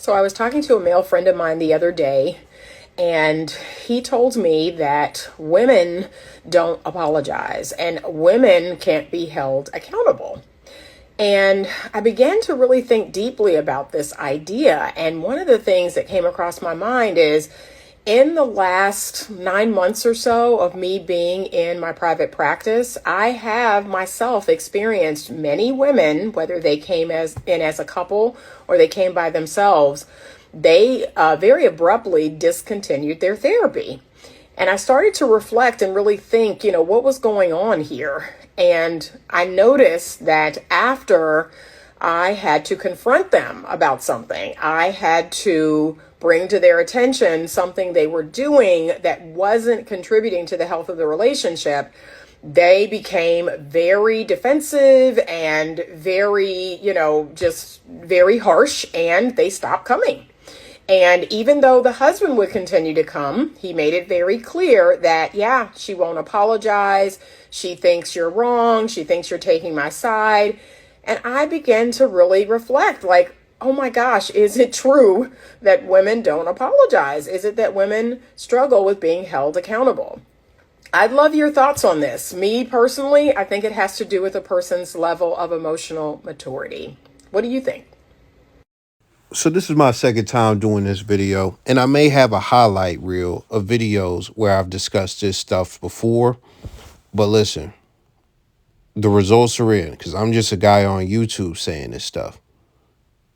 So I was talking to a male friend of mine the other day, and he told me that women don't apologize and women can't be held accountable. And I began to really think deeply about this idea. And one of the things that came across my mind is in the last 9 months or so of me being in my private practice, I have myself experienced many women, whether they came in as a couple or they came by themselves, they very abruptly discontinued their therapy. And I started to reflect and really think, what was going on here? And I noticed that after I had to confront them about something, I had to bring to their attention something they were doing that wasn't contributing to the health of the relationship, they became very defensive and very, just very harsh, and they stopped coming. And even though the husband would continue to come, he made it very clear that, yeah, she won't apologize. She thinks you're wrong. She thinks you're taking my side. And I began to really reflect, like, oh my gosh, is it true that women don't apologize? Is it that women struggle with being held accountable? I'd love your thoughts on this. Me personally, I think it has to do with a person's level of emotional maturity. What do you think? So this is my second time doing this video, and I may have a highlight reel of videos where I've discussed this stuff before. But listen, the results are in, because I'm just a guy on YouTube saying this stuff.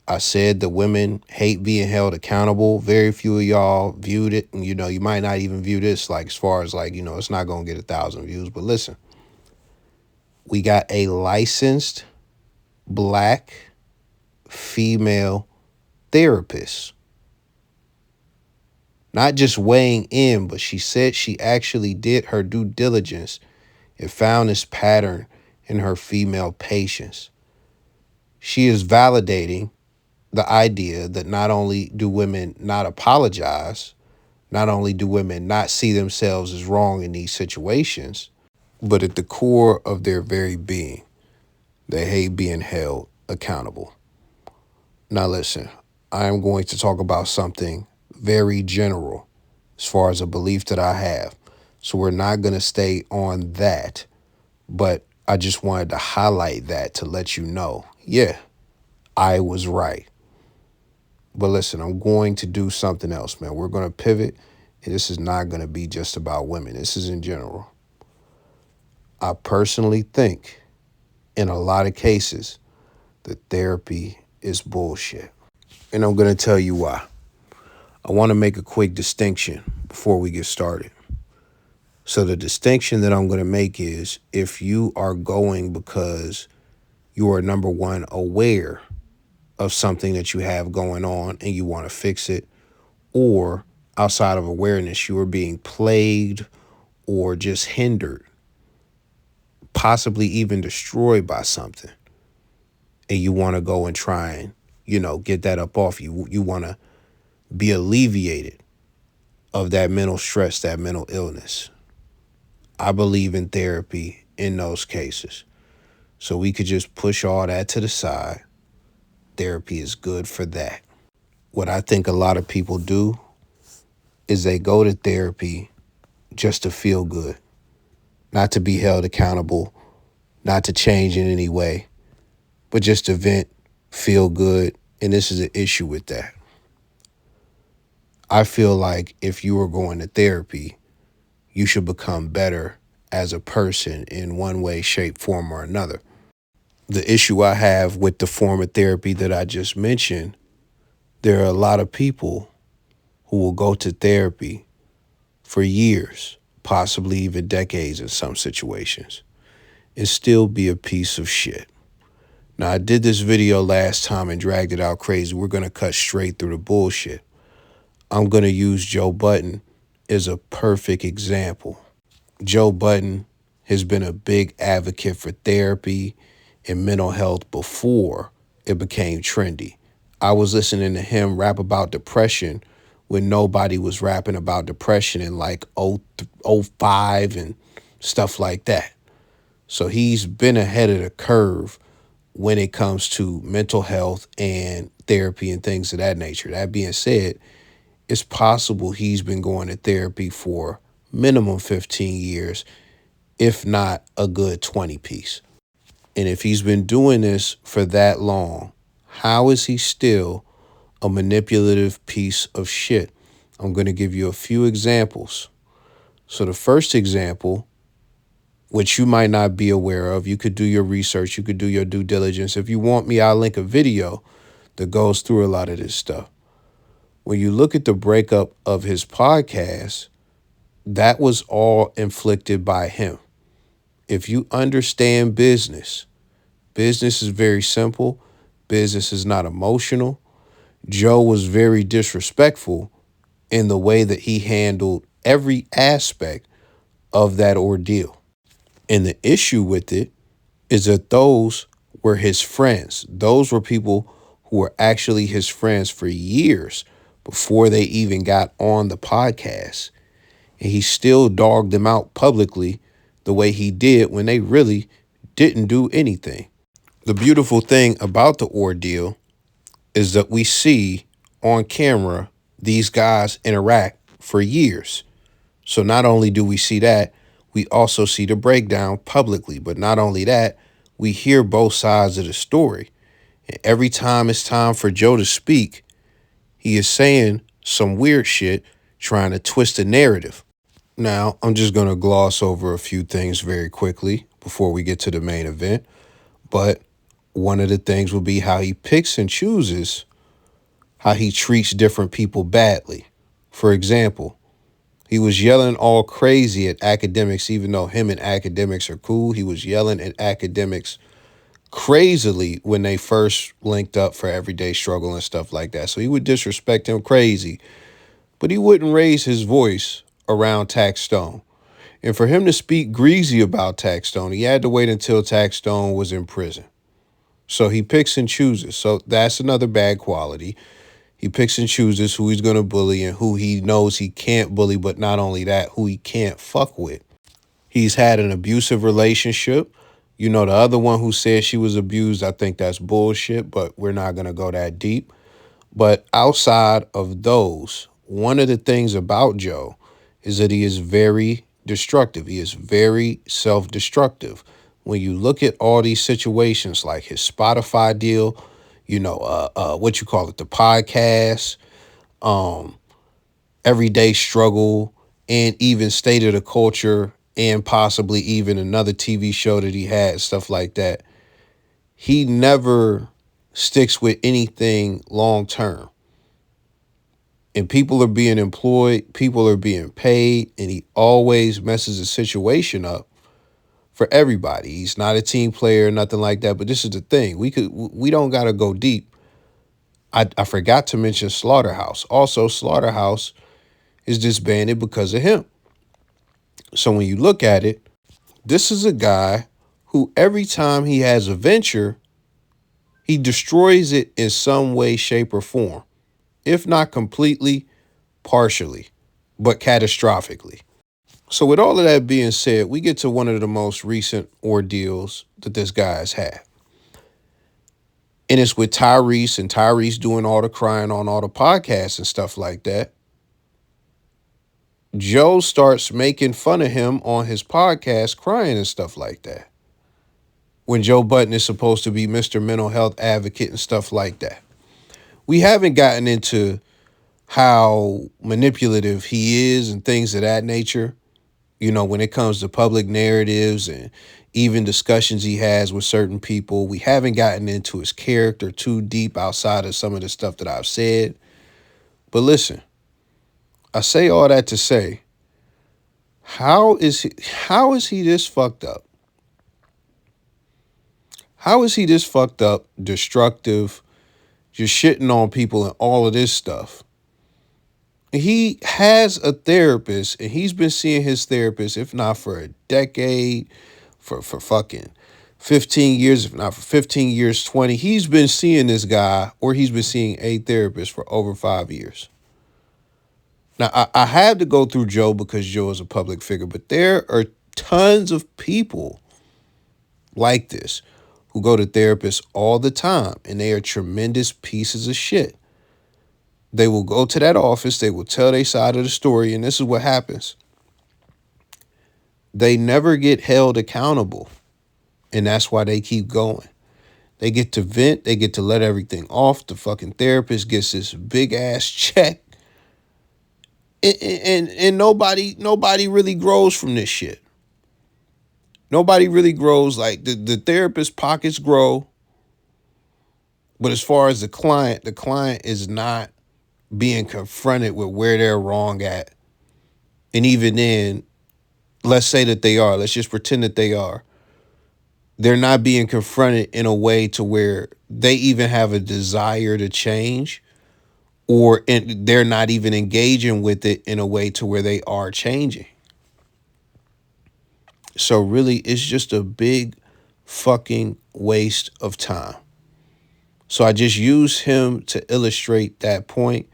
I said that women hate being held accountable. Very few of y'all viewed it. And, you might not even view this, like, as far as, like, it's not going to get 1,000 views. But listen, we got a licensed black female therapist. Not just weighing in, but she said she actually did her due diligence and found this pattern in her female patients. She is validating the idea that not only do women not apologize, not only do women not see themselves as wrong in these situations, but at the core of their very being, they hate being held accountable. Now listen, I am going to talk about something very general as far as a belief that I have. So we're not going to stay on that, but I just wanted to highlight that to let you know, yeah, I was right. But listen, I'm going to do something else, man. We're going to pivot, and this is not going to be just about women. This is in general. I personally think, in a lot of cases, that therapy is bullshit. And I'm going to tell you why. I want to make a quick distinction before we get started. So the distinction that I'm going to make is if you are going because you are, number one, aware of something that you have going on and you want to fix it, or outside of awareness, you are being plagued or just hindered, possibly even destroyed by something, and you want to go and try and, get that up off you. You want to be alleviated of that mental stress, that mental illness. I believe in therapy in those cases. So we could just push all that to the side. Therapy is good for that. What I think a lot of people do is they go to therapy just to feel good, not to be held accountable, not to change in any way, but just to vent, feel good. And this is an issue with that. I feel like if you are going to therapy, you should become better as a person in one way, shape, form, or another. The issue I have with the form of therapy that I just mentioned, there are a lot of people who will go to therapy for years, possibly even decades in some situations, and still be a piece of shit. Now, I did this video last time and dragged it out crazy. We're going to cut straight through the bullshit. I'm going to use Joe Budden as a perfect example. Joe Budden has been a big advocate for therapy and mental health before it became trendy. I was listening to him rap about depression when nobody was rapping about depression in like 05 and stuff like that. So he's been ahead of the curve when it comes to mental health and therapy and things of that nature. That being said, it's possible he's been going to therapy for minimum 15 years, if not a good 20 piece. And if he's been doing this for that long, how is he still a manipulative piece of shit? I'm going to give you a few examples. So the first example, which you might not be aware of, you could do your research, you could do your due diligence. If you want me, I'll link a video that goes through a lot of this stuff. When you look at the breakup of his podcast, that was all inflicted by him. If you understand business, business is very simple. Business is not emotional. Joe was very disrespectful in the way that he handled every aspect of that ordeal. And the issue with it is that those were his friends. Those were people who were actually his friends for years before they even got on the podcast. And he still dogged them out publicly the way he did when they really didn't do anything. The beautiful thing about the ordeal is that we see on camera these guys interact for years. So not only do we see that, we also see the breakdown publicly. But not only that, we hear both sides of the story. And every time it's time for Joe to speak, he is saying some weird shit, trying to twist the narrative. Now, I'm just going to gloss over a few things very quickly before we get to the main event. But one of the things will be how he picks and chooses how he treats different people badly. For example, he was yelling all crazy at academics, even though him and academics are cool. He was yelling at academics crazily when they first linked up for Everyday Struggle and stuff like that. So he would disrespect him crazy, but he wouldn't raise his voice around Tax Stone. And for him to speak greasy about Tax Stone, he had to wait until Tax Stone was in prison. So he picks and chooses. So that's another bad quality. He picks and chooses who he's going to bully and who he knows he can't bully, but not only that, who he can't fuck with. He's had an abusive relationship. You know, the other one who said she was abused, I think that's bullshit, but we're not going to go that deep. But outside of those, one of the things about Joe is that he is very destructive. He is very self-destructive. When you look at all these situations like his Spotify deal, you know, what you call it, the podcast, Everyday Struggle, and even State of the Culture, and possibly even another TV show that he had, stuff like that. He never sticks with anything long term. And people are being employed, people are being paid, and he always messes the situation up for everybody. He's not a team player, nothing like that. But this is the thing. We don't gotta go deep. I forgot to mention Slaughterhouse. Also, Slaughterhouse is disbanded because of him. So when you look at it, this is a guy who every time he has a venture, he destroys it in some way, shape, or form. If not completely, partially, but catastrophically. So with all of that being said, we get to one of the most recent ordeals that this guy has had. And it's with Tyrese, and Tyrese doing all the crying on all the podcasts and stuff like that. Joe starts making fun of him on his podcast, crying and stuff like that. When Joe Budden is supposed to be Mr. Mental Health Advocate and stuff like that. We haven't gotten into how manipulative he is and things of that nature. You know, when it comes to public narratives and even discussions he has with certain people, we haven't gotten into his character too deep outside of some of the stuff that I've said. But listen, I say all that to say, how is he this fucked up? How is he this fucked up, destructive, just shitting on people and all of this stuff? He has a therapist, and he's been seeing his therapist, if not for a decade, for fucking 15 years, if not for 15 years, 20. He's been seeing this guy, or he's been seeing a therapist for over 5 years. Now, I had to go through Joe because Joe is a public figure, but there are tons of people like this who go to therapists all the time, and they are tremendous pieces of shit. They will go to that office, they will tell their side of the story, and this is what happens. They never get held accountable, and that's why they keep going. They get to vent, they get to let everything off. The fucking therapist gets this big ass check, and nobody really grows from this shit. Nobody really grows. Like the therapist pockets grow, but as far as the client is not being confronted with where they're wrong at. And even then, let's say that they are. Let's just pretend that they are. They're not being confronted in a way to where they even have a desire to change, or they're not even engaging with it in a way to where they are changing. So really, it's just a big fucking waste of time. So I just use him to illustrate that point.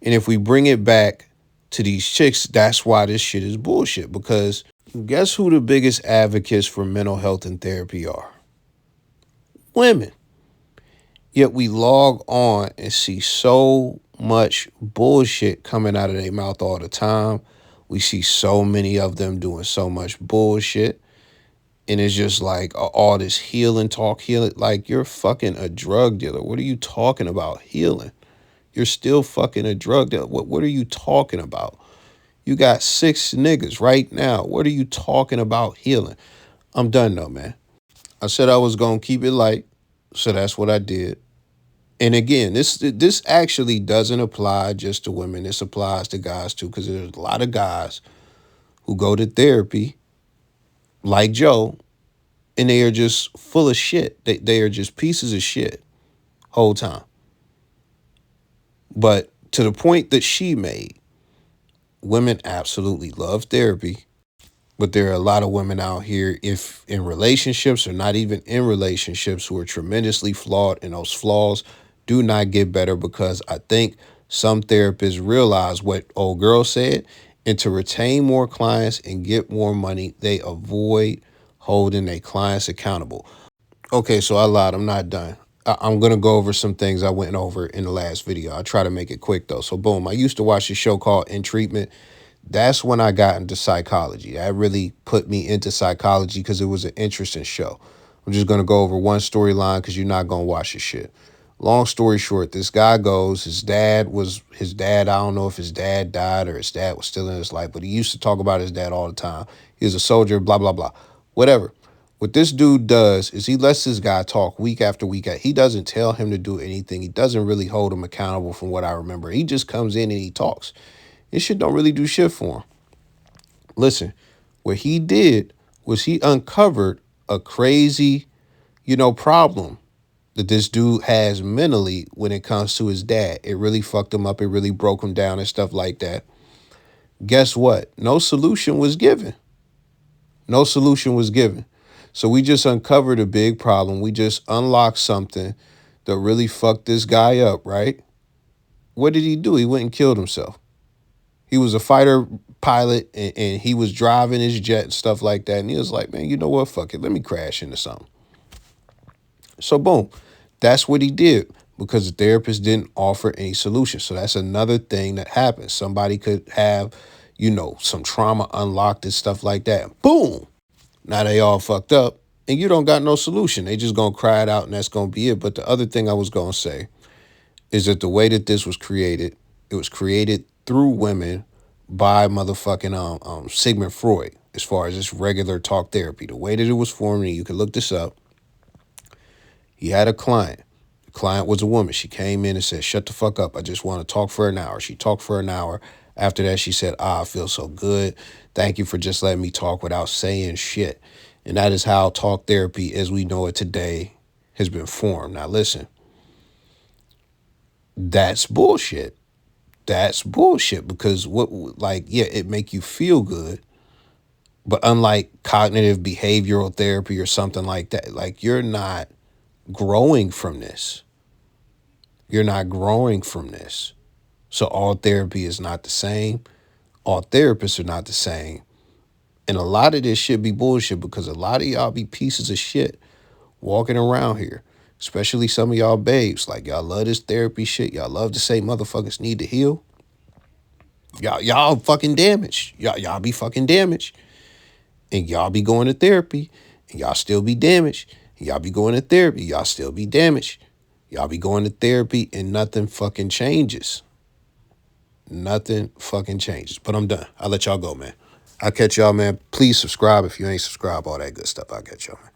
And if we bring it back to these chicks, that's why this shit is bullshit. Because guess who the biggest advocates for mental health and therapy are? Women. Yet we log on and see so much bullshit coming out of their mouth all the time. We see so many of them doing so much bullshit. And it's just like all this healing talk, like you're fucking a drug dealer. What are you talking about healing? You're still fucking a drug dealer. What are you talking about? You got 6 niggas right now. What are you talking about healing? I'm done though, man. I said I was going to keep it light, so that's what I did. And again, this actually doesn't apply just to women. This applies to guys too, because there's a lot of guys who go to therapy like Joe, and they are just full of shit. They are just pieces of shit whole time. But to the point that she made, women absolutely love therapy, but there are a lot of women out here, if in relationships or not even in relationships, who are tremendously flawed, and those flaws do not get better because I think some therapists realize what old girl said, and to retain more clients and get more money, they avoid holding their clients accountable. Okay, so I lied. I'm not done. I'm going to go over some things I went over in the last video. I'll try to make it quick, though. So, boom, I used to watch this show called In Treatment. That's when I got into psychology. That really put me into psychology because it was an interesting show. I'm just going to go over one storyline because you're not going to watch this shit. Long story short, this guy goes, his dad, I don't know if his dad died or his dad was still in his life, but he used to talk about his dad all the time. He was a soldier, blah, blah, blah, whatever. What this dude does is he lets this guy talk week after week. He doesn't tell him to do anything. He doesn't really hold him accountable from what I remember. He just comes in and he talks. This shit don't really do shit for him. Listen, what he did was he uncovered a crazy, problem that this dude has mentally when it comes to his dad. It really fucked him up. It really broke him down and stuff like that. Guess what? No solution was given. No solution was given. So we just uncovered a big problem. We just unlocked something that really fucked this guy up, right? What did he do? He went and killed himself. He was a fighter pilot and he was driving his jet and stuff like that. And he was like, man, you know what? Fuck it. Let me crash into something. So boom, that's what he did because the therapist didn't offer any solution. So that's another thing that happens. Somebody could have, some trauma unlocked and stuff like that. Boom. Now they all fucked up and you don't got no solution. They just going to cry it out and that's going to be it. But the other thing I was going to say is that the way that this was created, it was created through women by motherfucking Sigmund Freud, as far as this regular talk therapy. The way that it was formed, and you can look this up, he had a client. The client was a woman. She came in and said, shut the fuck up. I just want to talk for an hour. She talked for an hour. After that, she said, I feel so good. Thank you for just letting me talk without saying shit. And that is how talk therapy as we know it today has been formed. Now, listen, that's bullshit. That's bullshit because it make you feel good. But unlike cognitive behavioral therapy or something like that, like you're not growing from this. You're not growing from this. So all therapy is not the same. All therapists are not the same. And a lot of this shit be bullshit because a lot of y'all be pieces of shit walking around here, especially some of y'all babes. Like, y'all love this therapy shit. Y'all love to say motherfuckers need to heal. Y'all fucking damaged. Y'all be fucking damaged. And y'all be going to therapy. And y'all still be damaged. And y'all be going to therapy. Y'all still be damaged. Y'all be going to therapy and nothing fucking changes. Nothing fucking changes. But I'm done. I'll let y'all go, man. I'll catch y'all, man. Please subscribe if you ain't subscribed. All that good stuff. I'll catch y'all, man.